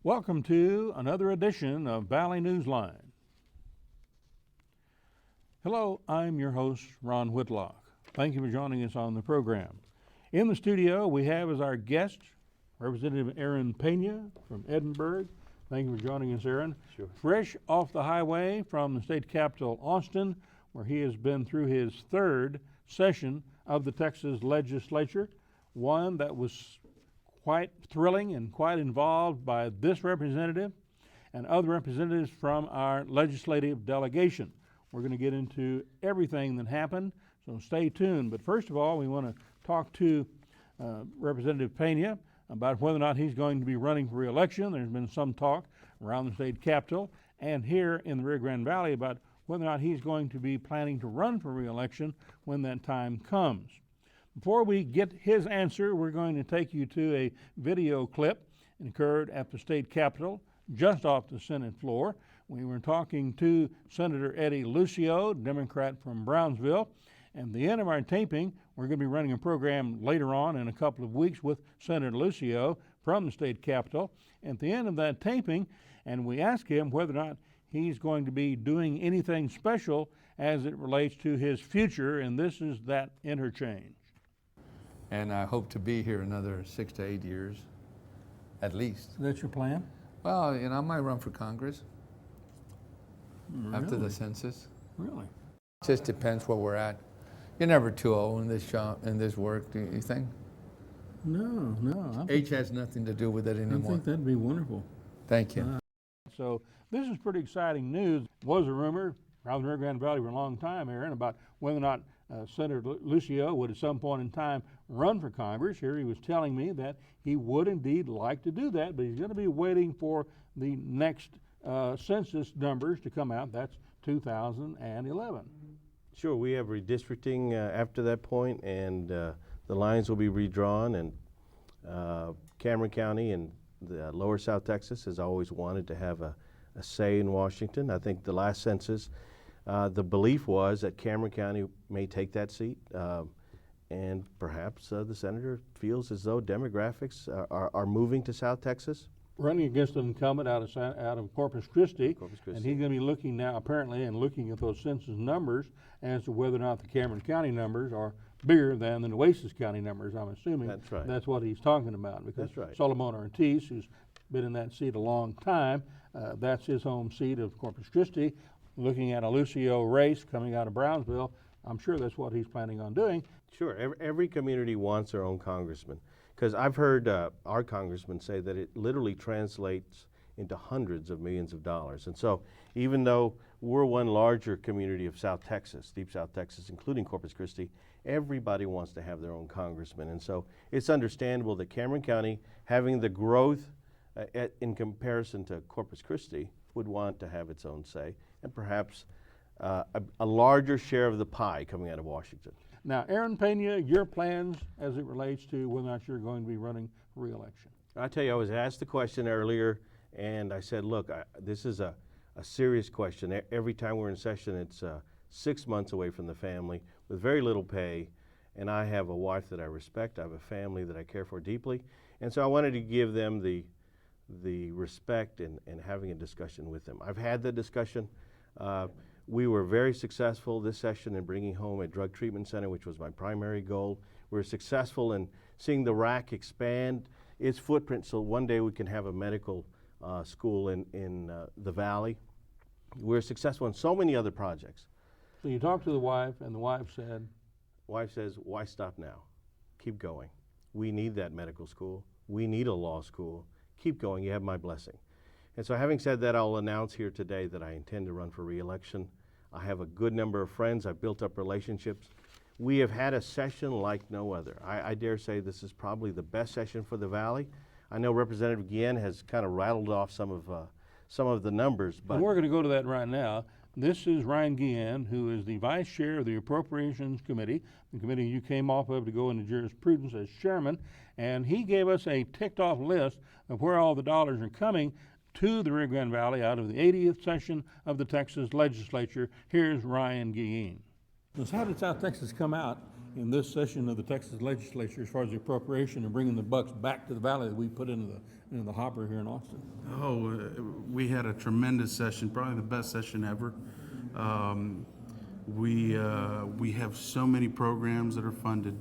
Welcome to another edition of Valley Newsline. Hello, I'm your host, Ron Whitlock. Thank you for joining us on the program. In the studio, we have as our guest Representative Aaron Peña from Edinburgh. Thank you for joining us, Aaron. Sure. Fresh off the highway from the state capital, Austin, where he has been through his third session of the Texas legislature, one that was quite thrilling and quite involved by this representative and other representatives from our legislative delegation. We're going to get into everything that happened, so stay tuned. But first of all, we want to talk to Representative Peña about whether or not he's going to be running for re-election. There's been some talk around the state capitol and here in the Rio Grande Valley about whether or not he's going to be planning to run for re-election when that time comes. Before we get his answer, we're going to take you to a video clip that occurred at the state capitol, just off the Senate floor. We were talking to Senator Eddie Lucio, Democrat from Brownsville. And at the end of our taping, we're going to be running a program later on in a couple of weeks with Senator Lucio from the state capitol. At the end of that taping, and we asked him whether or not he's going to be doing anything special as it relates to his future, and this is that interchange. And I hope to be here another 6 to 8 years, at least. That's your plan? Well, I might run for Congress after Really? the census. Really? It just depends where we're at. You're never too old in this job, in this work, do you think? No. Age has nothing to do with it I anymore. think that'd be wonderful. Thank you. So this is pretty exciting news. Was a rumor around the Rio Grande Valley for a long time, Aaron, about whether or not Senator Lucio would at some point in time run for Congress. Here he was telling me that he would indeed like to do that, but he's going to be waiting for the next census numbers to come out. That's 2011. Sure, we have redistricting after that point, and the lines will be redrawn, and Cameron County and the lower South Texas has always wanted to have a say in Washington. I think the last census, the belief was that Cameron County may take that seat, and perhaps the senator feels as though demographics are moving to South Texas. Running against an incumbent out of Corpus Christi, and he's going to be looking now apparently and looking at those census numbers as to whether or not the Cameron County numbers are bigger than the Nueces County numbers. I'm assuming That's right. That's what he's talking about, because That's right. Solomon Ortiz, who's been in that seat a long time, that's his home seat of Corpus Christi. Looking at a Lucio race coming out of Brownsville, I'm sure that's what he's planning on doing. Sure, every community wants their own congressman, because I've heard our congressman say that it literally translates into hundreds of millions of dollars. And so even though we're one larger community of South Texas, deep South Texas, including Corpus Christi, everybody wants to have their own congressman. And so it's understandable that Cameron County, having the growth in comparison to Corpus Christi, would want to have its own say, and perhaps a larger share of the pie coming out of Washington. Now, Aaron Peña, your plans as it relates to whether or not you're going to be running for re-election? I tell you, I was asked the question earlier, and I said, look, this is a serious question. Every time we're in session, it's 6 months away from the family with very little pay, and I have a wife that I respect. I have a family that I care for deeply, and so I wanted to give them the respect and having a discussion with them. I've had the discussion. We were very successful this session in bringing home a drug treatment center, which was my primary goal. We were successful in seeing the RAC expand its footprint so one day we can have a medical school in the Valley. We're successful in so many other projects. So you talked to the wife, and the wife said? Wife says, why stop now? Keep going. We need that medical school. We need a law school. Keep going. You have my blessing. And so having said that, I'll announce here today that I intend to run for re-election. I have a good number of friends. I've built up relationships. We have had a session like no other. I dare say this is probably the best session for the Valley. I know Representative Guillen has kind of rattled off some of the numbers, but and we're going to go to that right now. This is Ryan Guillen, who is the vice chair of the Appropriations Committee, the committee you came off of to go into jurisprudence as chairman, and he gave us a ticked-off list of where all the dollars are coming to the Rio Grande Valley out of the 80th session of the Texas legislature. Here's Ryan Guillen. How did South Texas come out in this session of the Texas Legislature as far as the appropriation and bringing the bucks back to the valley that we put into the hopper here in Austin? Oh, we had a tremendous session, probably the best session ever. We have so many programs that are funded.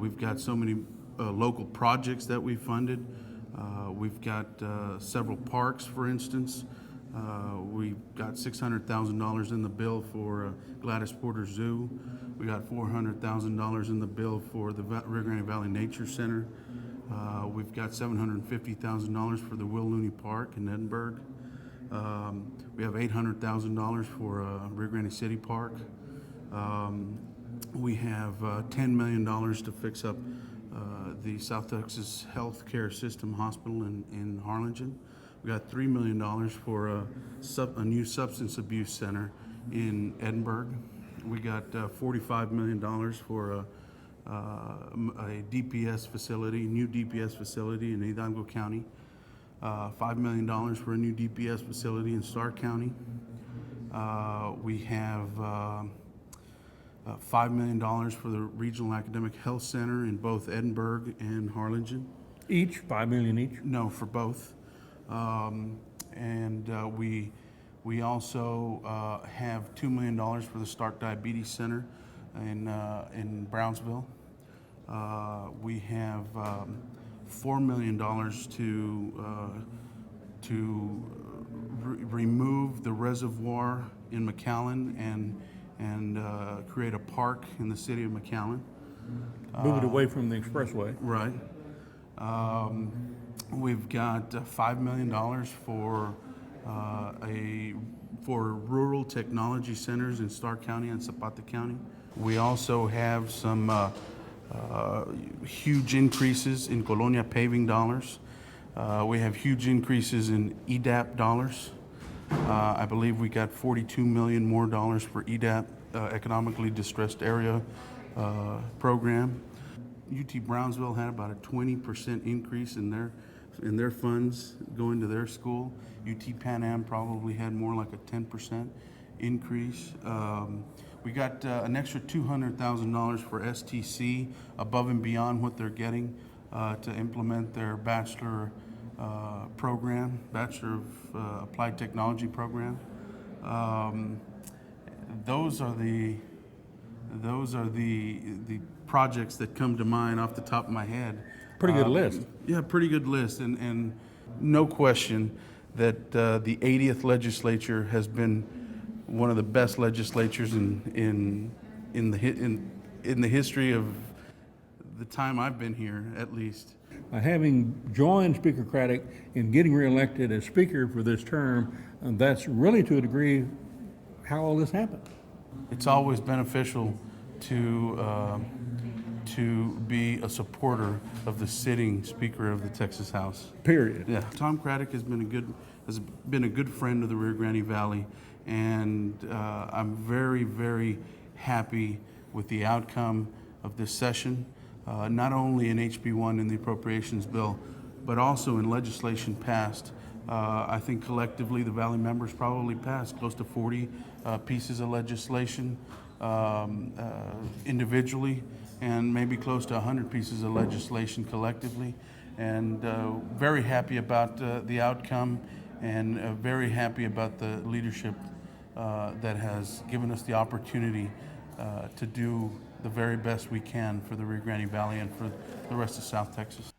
We've got so many local projects that we funded. We've got several parks, for instance. We've got $600,000 in the bill for Gladys Porter Zoo. We got $400,000 in the bill for the Rio Grande Valley Nature Center. We've got $750,000 for the Will Looney Park in Edinburgh. We have $800,000 for Rio Grande City Park. We have $10 million to fix up the South Texas Healthcare System Hospital in Harlingen. We got $3 million for a new substance abuse center in Edinburgh. We got $45 million for a DPS facility, new DPS facility in Hidalgo County. $5 million for a new DPS facility in Stark County. We have $5 million for the Regional Academic Health Center in both Edinburgh and Harlingen. Each, $5 million each? No, for both. We also have $2 million for the Stark Diabetes Center in Brownsville. We have $4 million to remove the reservoir in McAllen and create a park in the city of McAllen. Move it away from the expressway. Right. We've got $5 million for rural technology centers in Stark County and Zapata County. We also have some huge increases in Colonia paving dollars. We have huge increases in EDAP dollars. I believe we got $42 million more dollars for EDAP, economically distressed area program. UT Brownsville had about a 20% increase in their funds going to their school. UT Pan Am probably had more like a 10% increase. We got an extra $200,000 for STC above and beyond what they're getting to implement their bachelor program, Bachelor of Applied Technology program. Those are the projects that come to mind off the top of my head. Pretty good list. Yeah, pretty good list, and no question that the 80th legislature has been one of the best legislatures in the history of the time I've been here, at least. Having joined Speaker Craddick in getting reelected as Speaker for this term, that's really to a degree how all this happened. It's always beneficial to be a supporter of the sitting Speaker of the Texas House. Period. Yeah, Tom Craddick has been a good friend of the Rio Grande Valley, and I'm very, very happy with the outcome of this session. Not only in HB1 in the appropriations bill, but also in legislation passed. I think collectively the Valley members probably passed close to 40 pieces of legislation individually, and maybe close to 100 pieces of legislation collectively. And very happy about the outcome, and very happy about the leadership that has given us the opportunity to do the very best we can for the Rio Grande Valley and for the rest of South Texas.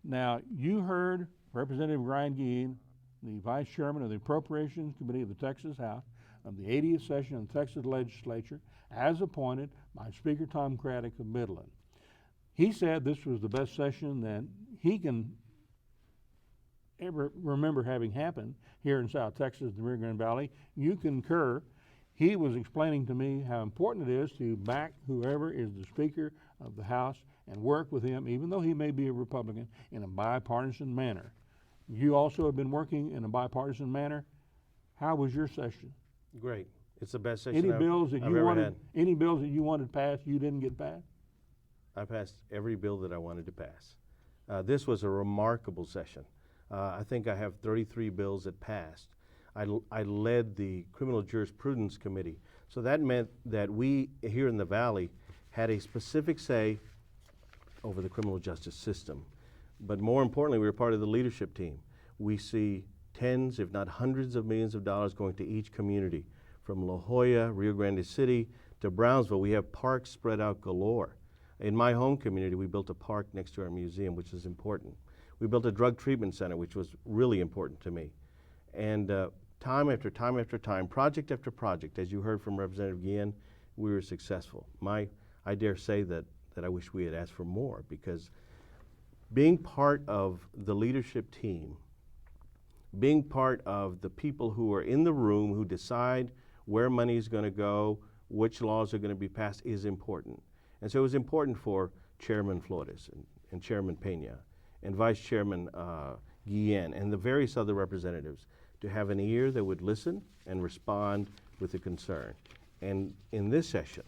Now, you heard Representative Ryan Gein, the Vice Chairman of the Appropriations Committee of the Texas House of the 80th session of the Texas Legislature, as appointed by Speaker Tom Craddick of Midland. He said this was the best session that he can ever remember having happened here in South Texas, the Rio Grande Valley. You concur. He was explaining to me how important it is to back whoever is the Speaker of the House and work with him, even though he may be a Republican, in a bipartisan manner. You also have been working in a bipartisan manner. How was your session? Great. It's the best session Any I've bills that you ever wanted? had. Any bills that you wanted passed you didn't get passed? I passed every bill that I wanted to pass. This was a remarkable session. I think I have 33 bills that passed. I led the Criminal Jurisprudence Committee. So that meant that we here in the Valley had a specific say over the criminal justice system. But more importantly, we were part of the leadership team. We see tens, if not hundreds of millions of dollars going to each community. From La Jolla, Rio Grande City, to Brownsville, we have parks spread out galore. In my home community, we built a park next to our museum, which is important. We built a drug treatment center, which was really important to me. And time after time after time, project after project, as you heard from Representative Guillen, we were successful. I dare say that I wish we had asked for more, because being part of the leadership team, being part of the people who are in the room who decide where money is going to go, which laws are going to be passed, is important. And so it was important for Chairman Flores and Chairman Peña and Vice Chairman Guillen and the various other representatives to have an ear that would listen and respond with a concern. And in this session,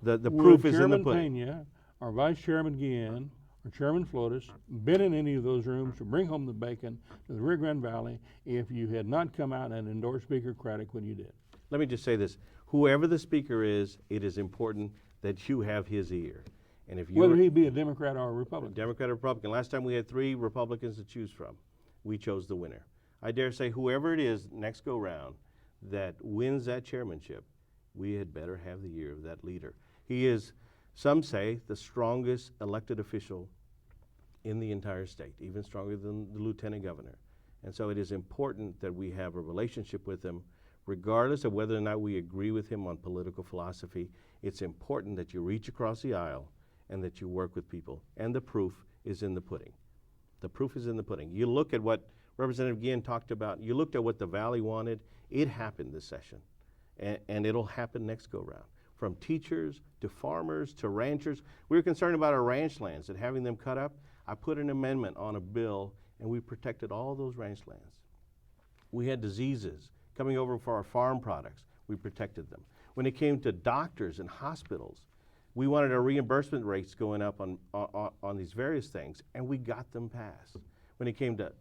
the proof is in the pudding. Chairman Peña or Vice Chairman Guillen or Chairman Flores been in any of those rooms to bring home the bacon to the Rio Grande Valley if you had not come out and endorsed Speaker Craddick when you did? Let me just say this. Whoever the speaker is, it is important that you have his ear. And if you Whether he be a Democrat or a Republican. Democrat or Republican, last time we had 3 Republicans to choose from. We chose the winner. I dare say whoever it is next go round that wins that chairmanship, we had better have the ear of that leader. He is, some say, the strongest elected official in the entire state, even stronger than the lieutenant governor. And so it is important that we have a relationship with him, regardless of whether or not we agree with him on political philosophy. It's important that you reach across the aisle and that you work with people. And the proof is in the pudding. The proof is in the pudding. You look at what Representative Guillen talked about, you looked at what the Valley wanted, it happened this session. And it'll happen next go round. From teachers to farmers to ranchers. We were concerned about our ranch lands and having them cut up. I put an amendment on a bill and we protected all those ranch lands. We had diseases coming over for our farm products. We protected them. When it came to doctors and hospitals, we wanted our reimbursement rates going up on these various things, and we got them passed. When it came to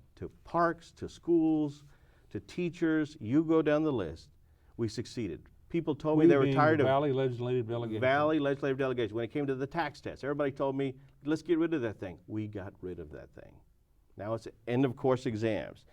parks, to schools, to teachers, you go down the list, we succeeded. People told me they were tired of Valley Legislative Delegation. Valley Legislative Delegation. When it came to the tax test, everybody told me, let's get rid of that thing. We got rid of that thing. Now it's end of course exams.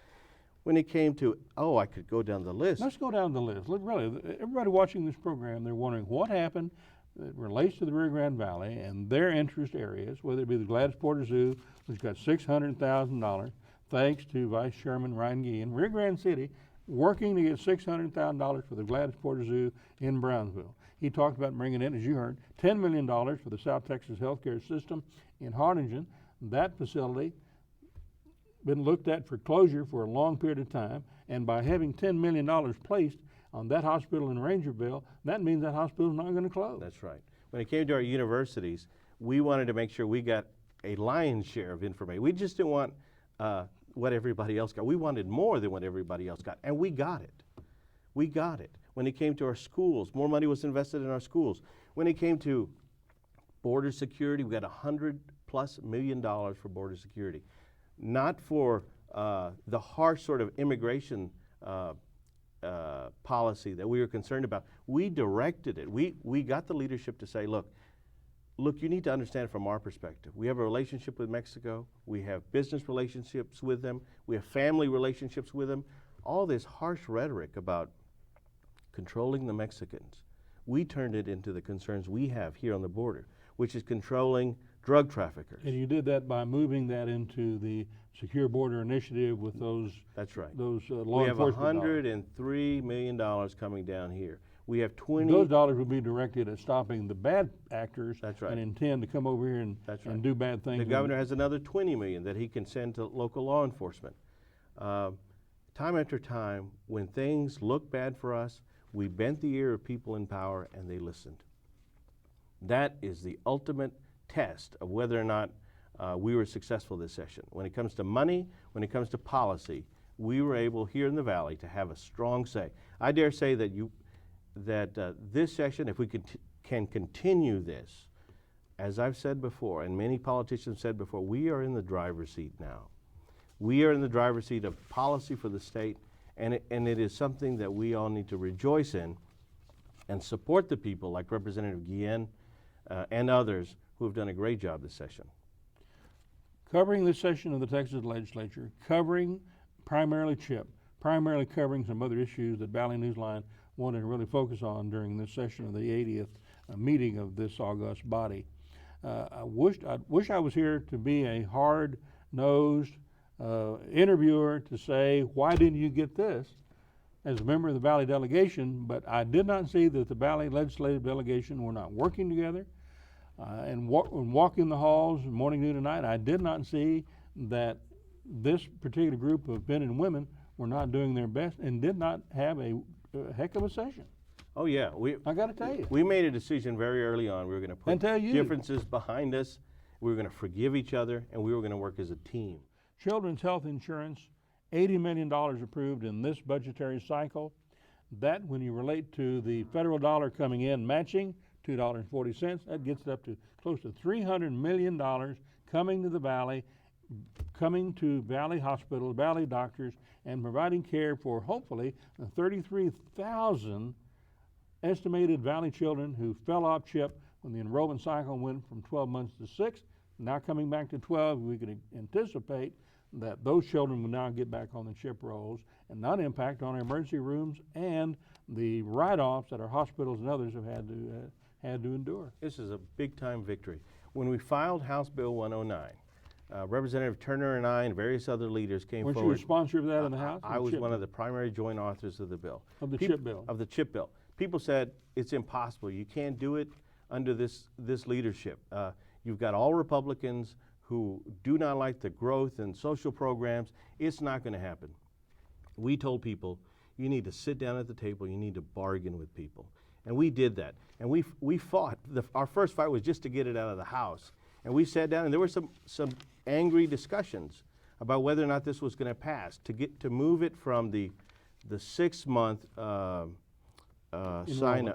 When it came to, I could go down the list. Let's go down the list. Really, everybody watching this program, they're wondering what happened that relates to the Rio Grande Valley and their interest areas, whether it be the Gladys Porter Zoo, which got $600,000, thanks to Vice Chairman Ryan Guillen. Rio Grande City working to get $600,000 for the Gladys Porter Zoo in Brownsville. He talked about bringing in, as you heard, $10 million for the South Texas healthcare system in Harlingen. That facility been looked at for closure for a long period of time, and by having $10 million placed on that hospital in Rangerville, that means that hospital is not going to close. That's right. When it came to our universities, we wanted to make sure we got a lion's share of information. We just didn't want what everybody else got. We wanted more than what everybody else got, and we got it. We got it. When it came to our schools, more money was invested in our schools. When it came to border security, we got $100+ million for border security. Not for the harsh sort of immigration policy that we were concerned about. We directed it. We got the leadership to say, look, you need to understand from our perspective. We have a relationship with Mexico. We have business relationships with them. We have family relationships with them. All this harsh rhetoric about controlling the Mexicans, we turned it into the concerns we have here on the border, which is controlling drug traffickers. And you did that by moving that into the Secure Border Initiative with those. That's right. Those law enforcement dollars. We have $103 million coming down here. We have 20. Those dollars will be directed at stopping the bad actors. That's right. And intend to come over here and do bad things. The governor has another $20 million that he can send to local law enforcement. Time after time, when things look bad for us, we bent the ear of people in power and they listened. That is the ultimate test of whether or not we were successful this session. When it comes to money, when it comes to policy, we were able here in the Valley to have a strong say. I dare say that this session, if we can continue this, as I've said before, and many politicians said before, we are in the driver's seat now. We are in the driver's seat of policy for the state, and it is something that we all need to rejoice in and support the people like Representative Guillen, and others who have done a great job this session. Covering this session of the Texas Legislature, covering primarily CHIP, primarily covering some other issues that Valley Newsline wanted to really focus on during this session of the 80th meeting of this august body. I wish I was here to be a hard-nosed interviewer to say, why didn't you get this, as a member of the Valley delegation, but I did not see that the Valley Legislative Delegation were not working together. And walking the halls morning, noon, and night, I did not see that this particular group of men and women were not doing their best and did not have a heck of a session. Oh yeah, I got to tell you. we made a decision very early on. We were going to put tell you. differences behind us. We were going to forgive each other, and we were going to work as a team. Children's health insurance, $80 million approved in this budgetary cycle. That, when you relate to the federal dollar coming in matching, $2.40, that gets it up to close to $300 million coming to the Valley, coming to Valley Hospital, Valley doctors, and providing care for hopefully 33,000 estimated Valley children who fell off CHIP when the enrollment cycle went from 12 months to 6. Now coming back to 12, we can anticipate that those children will now get back on the CHIP rolls and not impact on our emergency rooms and the write-offs that our hospitals and others have had to endure. This is a big-time victory. When we filed House Bill 109, Representative Turner and I and various other leaders came Weren't forward. you a sponsor of that in the House? I was one of the primary joint authors of the bill. Of the CHIP bill? Of the CHIP bill. People said, it's impossible. You can't do it under this leadership. You've got all Republicans who do not like the growth and social programs. It's not going to happen. We told people, you need to sit down at the table, you need to bargain with people. And we did that. And we fought. Our first fight was just to get it out of the House. And we sat down, and there were some angry discussions about whether or not this was going to pass, to move it from the 6-month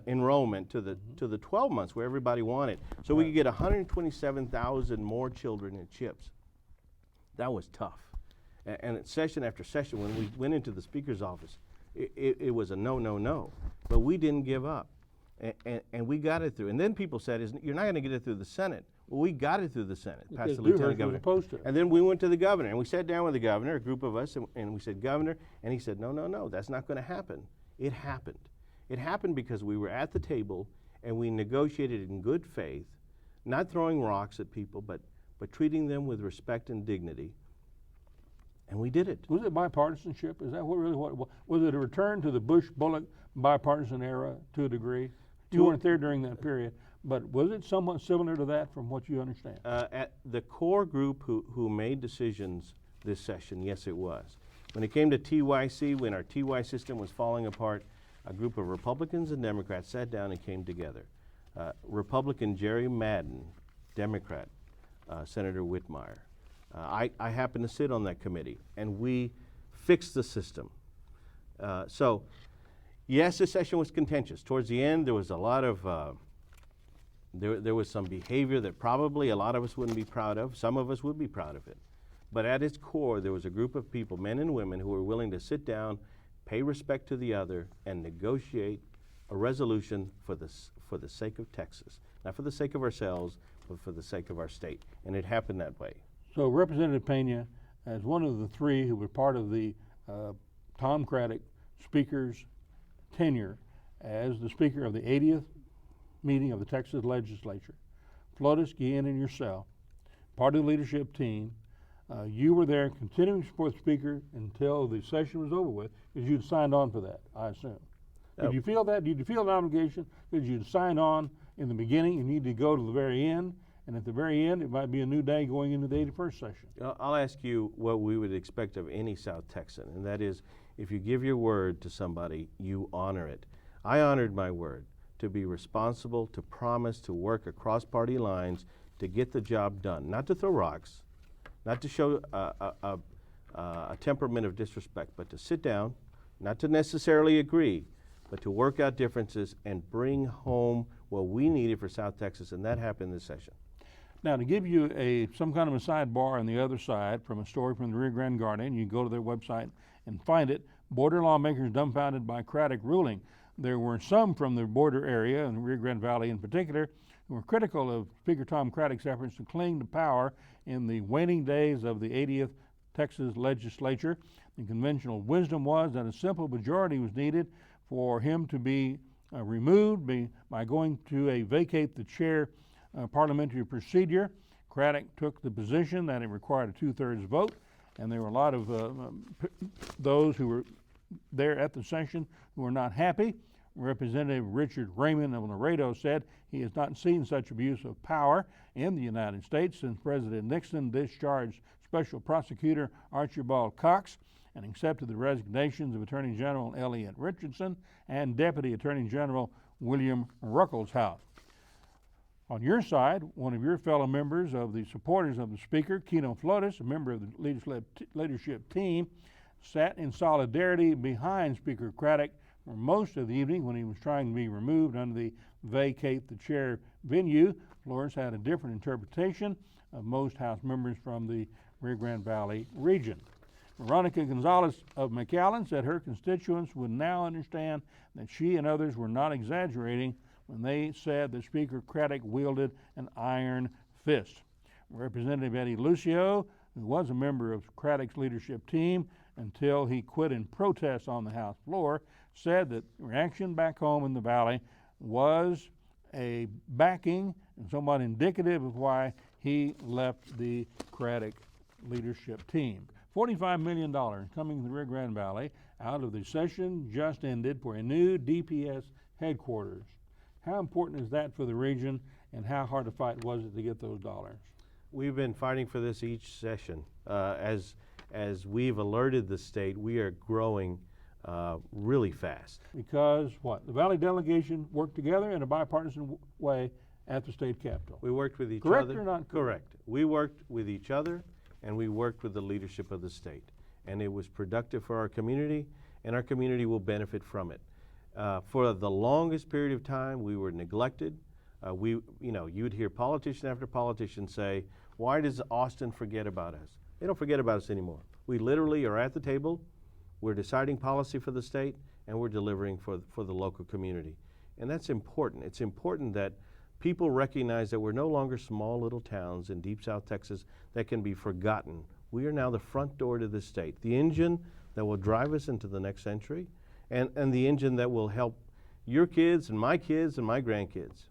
enrollment to the 12 months where everybody wanted. So we could get 127,000 more children in CHIPS. That was tough. And at session after session, when we went into the Speaker's office, it was a no, no, no. But we didn't give up. And we got it through. And then people said, you're not going to get it through the Senate. Well, we got it through the Senate, past the Lieutenant Governor. And then we went to the Governor, and we sat down with the Governor, a group of us, and we said, Governor, and he said, no, no, no, that's not going to happen. It happened. It happened because we were at the table, and we negotiated in good faith, not throwing rocks at people, but treating them with respect and dignity. And we did it. Was it bipartisanship? Is that what was it a return to the Bush-Bullock bipartisan era to a degree? You weren't there during that period, but was it somewhat similar to that from what you understand? At the core group who made decisions this session, yes, it was. When it came to TYC, when our TY system was falling apart, a group of Republicans and Democrats sat down and came together. Republican Jerry Madden, Democrat Senator Whitmire. I happened to sit on that committee, and we fixed the system. So, yes, the session was contentious. Towards the end, there was a lot of, there was some behavior that probably a lot of us wouldn't be proud of. Some of us would be proud of it. But at its core, there was a group of people, men and women, who were willing to sit down, pay respect to the other, and negotiate a resolution for the sake of Texas. Not for the sake of ourselves, but for the sake of our state. And it happened that way. So Representative Peña, as one of the three who were part of the Tom Craddick Speaker's tenure as the Speaker of the 80th meeting of the Texas Legislature, Flotus, Guillen, and yourself, part of the leadership team, you were there continuing to support the Speaker until the session was over with, because you'd signed on for that, I assume. Did you feel that? Did you feel an obligation? Did you sign on in the beginning and need to go to the very end? And at the very end, it might be a new day going into the 81st session. I'll ask you what we would expect of any South Texan, and that is, if you give your word to somebody, you honor it. I honored my word to be responsible, to promise to work across party lines to get the job done, not to throw rocks, not to show a temperament of disrespect, but to sit down, not to necessarily agree, but to work out differences and bring home what we needed for South Texas, and that happened this session. Now, to give you some kind of a sidebar on the other side from a story from the Rio Grande Guardian, you can go to their website and find it. Border lawmakers dumbfounded by Craddick ruling. There were some from the border area, in the Rio Grande Valley in particular, who were critical of Speaker Tom Craddick's efforts to cling to power in the waning days of the 80th Texas legislature. The conventional wisdom was that a simple majority was needed for him to be removed by going to a vacate the chair parliamentary procedure. Craddick took the position that it required a 2/3 vote, and there were a lot of those who were there at the session who were not happy. Representative Richard Raymond of Laredo said he has not seen such abuse of power in the United States since President Nixon discharged Special Prosecutor Archibald Cox and accepted the resignations of Attorney General Elliot Richardson and Deputy Attorney General William Ruckelshaus. On your side, one of your fellow members of the supporters of the Speaker, Keno Flotis, a member of the leadership team, sat in solidarity behind Speaker Craddick for most of the evening when he was trying to be removed under the vacate the chair venue. Flores had a different interpretation of most House members from the Rio Grande Valley region. Veronica Gonzalez of McAllen said her constituents would now understand that she and others were not exaggerating when they said that Speaker Craddick wielded an iron fist. Representative Eddie Lucio, who was a member of Craddick's leadership team until he quit in protest on the House floor, said that reaction back home in the Valley was a backing and somewhat indicative of why he left the Craddick leadership team. $45 million coming to the Rio Grande Valley out of the session just ended for a new DPS headquarters. How important is that for the region, and how hard a fight was it to get those dollars? We've been fighting for this each session. As we've alerted the state, we are growing really fast. Because what? The Valley delegation worked together in a bipartisan way at the state capitol. We worked with each Correct other. or not Correct. We worked with each other, and we worked with the leadership of the state. And it was productive for our community, and our community will benefit from it. For the longest period of time, we were neglected. You'd hear politician after politician say, "Why does Austin forget about us?" They don't forget about us anymore. We literally are at the table. We're deciding policy for the state, and we're delivering for the local community. And that's important. It's important that people recognize that we're no longer small little towns in deep South Texas that can be forgotten. We are now the front door to the state, the engine that will drive us into the next century, and the engine that will help your kids and my grandkids.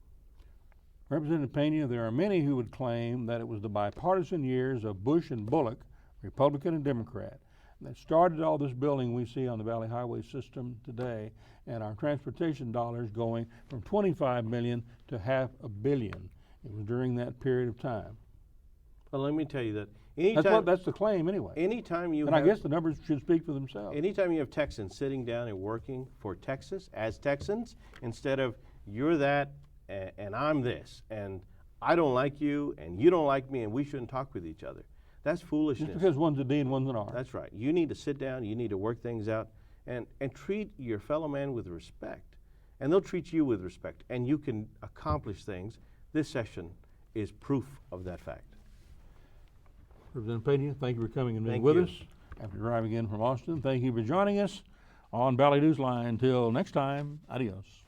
Representative Peña, there are many who would claim that it was the bipartisan years of Bush and Bullock, Republican and Democrat, that started all this building we see on the Valley Highway system today, and our transportation dollars going from $25 million to $500 million. It was during that period of time. Well, let me tell you that That's the claim anyway. anytime you And have, I guess the numbers should speak for themselves. anytime you have Texans sitting down and working for Texas as Texans, instead of you're that and I'm this, and I don't like you and you don't like me and we shouldn't talk with each other. That's foolishness. Just because one's a D and one's an R. That's right. You need to sit down, you need to work things out, and treat your fellow man with respect. And they'll treat you with respect, and you can accomplish things. This session is proof of that fact. Representative Peña, thank you for coming and being Thank with you. us after driving in from Austin. Thank you for joining us on Valley Newsline. Until next time, adios.